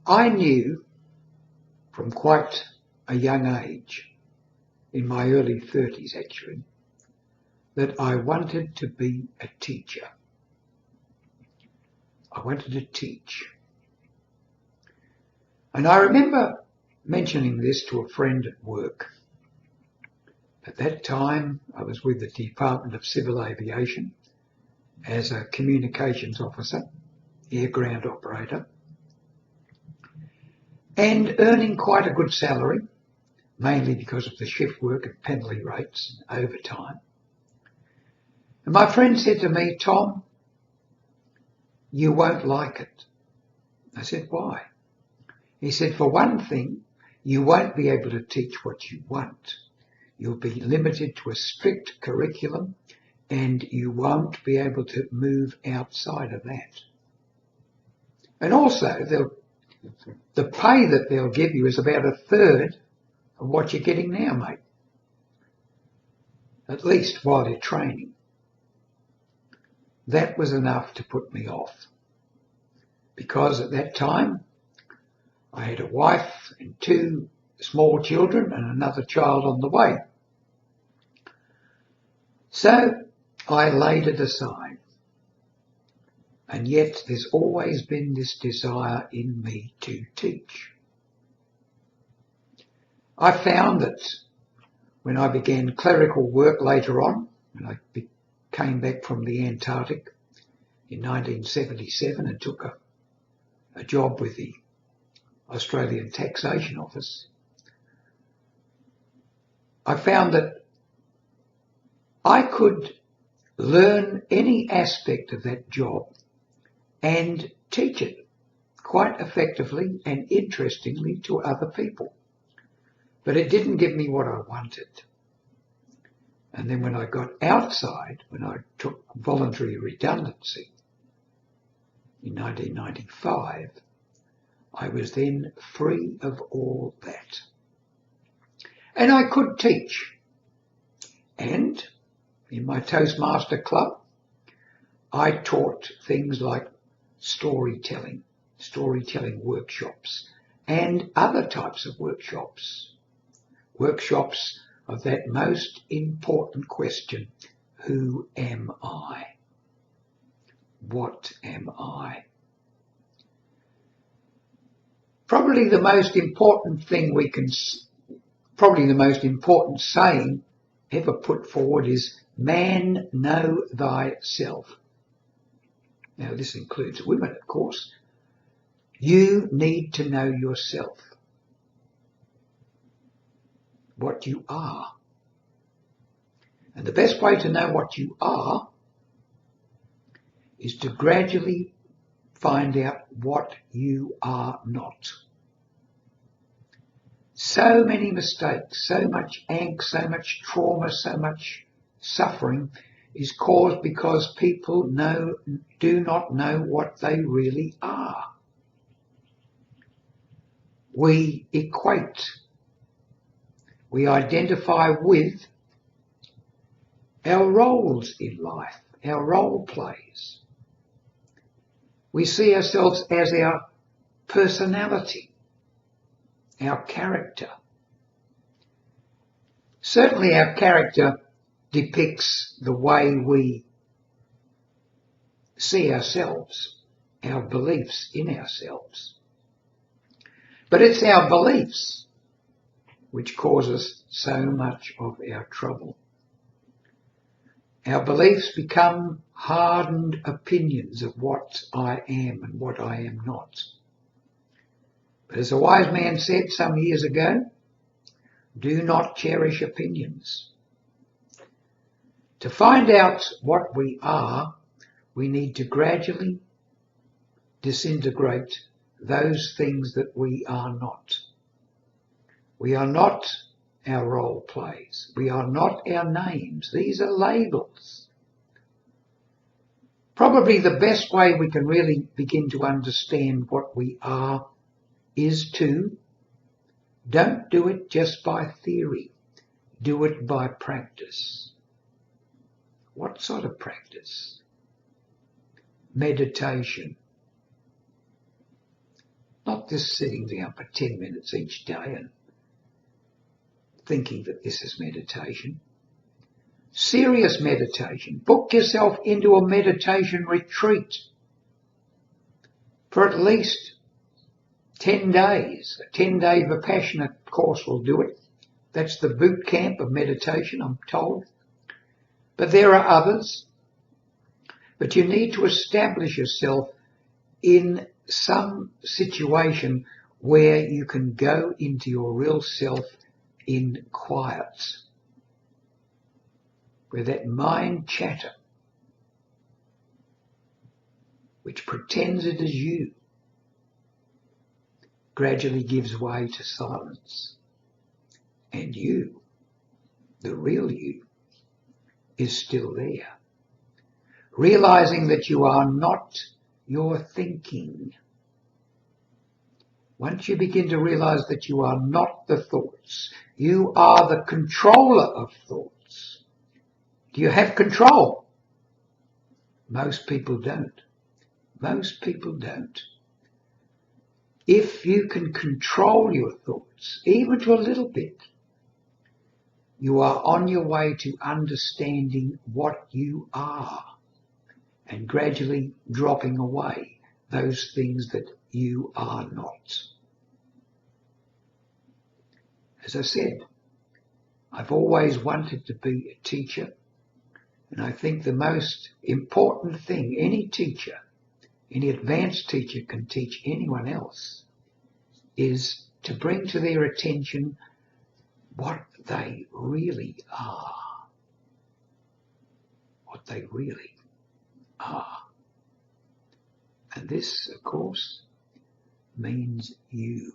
I knew from quite a young age, in my early 30s actually, that I wanted to be a teacher. I wanted to teach. And I remember mentioning this to a friend at work. At that time, I was with the Department of Civil Aviation as a communications officer, air ground operator, and earning quite a good salary, mainly because of the shift work and penalty rates and overtime. And my friend said to me, "Tom, you won't like it." I said, "Why?" He said, "For one thing, you won't be able to teach what you want. You'll be limited to a strict curriculum and you won't be able to move outside of that. And also, the pay that they'll give you is about a third of what you're getting now, mate. At least while you're training." That was enough to put me off, because at that time I had a wife and 2 small children and another child on the way. So I laid it aside. And yet there's always been this desire in me to teach. I found that when I began clerical work later on, when I came back from the Antarctic in 1977 and took a job with the Australian Taxation Office, I found that I could learn any aspect of that job and teach it quite effectively and interestingly to other people. But it didn't give me what I wanted. And then when I got outside, when I took voluntary redundancy in 1995, I was then free of all that. And I could teach. And in my Toastmaster club, I taught things like storytelling workshops, and other types of workshops of that most important question: who am I? What am I? Probably the most important saying ever put forward is, "Man, know thyself." Now this includes women, of course. You need to know yourself, what you are. And the best way to know what you are is to gradually find out what you are not. So many mistakes, so much angst, so much trauma, so much suffering is caused because people do not know what they really are. We equate, we identify with our roles in life, our role plays. We see ourselves as our personality, our character. Certainly our character depicts the way we see ourselves, our beliefs in ourselves. But it's our beliefs which cause us so much of our trouble. Our beliefs become hardened opinions of what I am and what I am not. But as a wise man said some years ago, do not cherish opinions. To find out what we are, we need to gradually disintegrate those things that we are not. We are not our role plays. We are not our names. These are labels. Probably the best way we can really begin to understand what we are is to don't do it just by theory. Do it by practice. What sort of practice? Meditation. Not not just sitting down for 10 minutes each day and thinking that this is meditation. Serious meditation. Book yourself into a meditation retreat for at least 10 days. A 10-day Vipassana course will do it. That's the boot camp of meditation, I'm told. But there are others. But you need to establish yourself in some situation where you can go into your real self in quiet, where that mind chatter, which pretends it is you, gradually gives way to silence. And you, the real you, is still there. Realizing that you are not your thinking. Once you begin to realize that you are not the thoughts, you are the controller of thoughts. Do you have control? Most people don't. Most people don't. If you can control your thoughts, even to a little bit, you are on your way to understanding what you are and gradually dropping away those things that you are not. As I said, I've always wanted to be a teacher, and I think the most important thing any teacher, any advanced teacher can teach anyone else is to bring to their attention what they really are. What they really are. And this, of course, means you.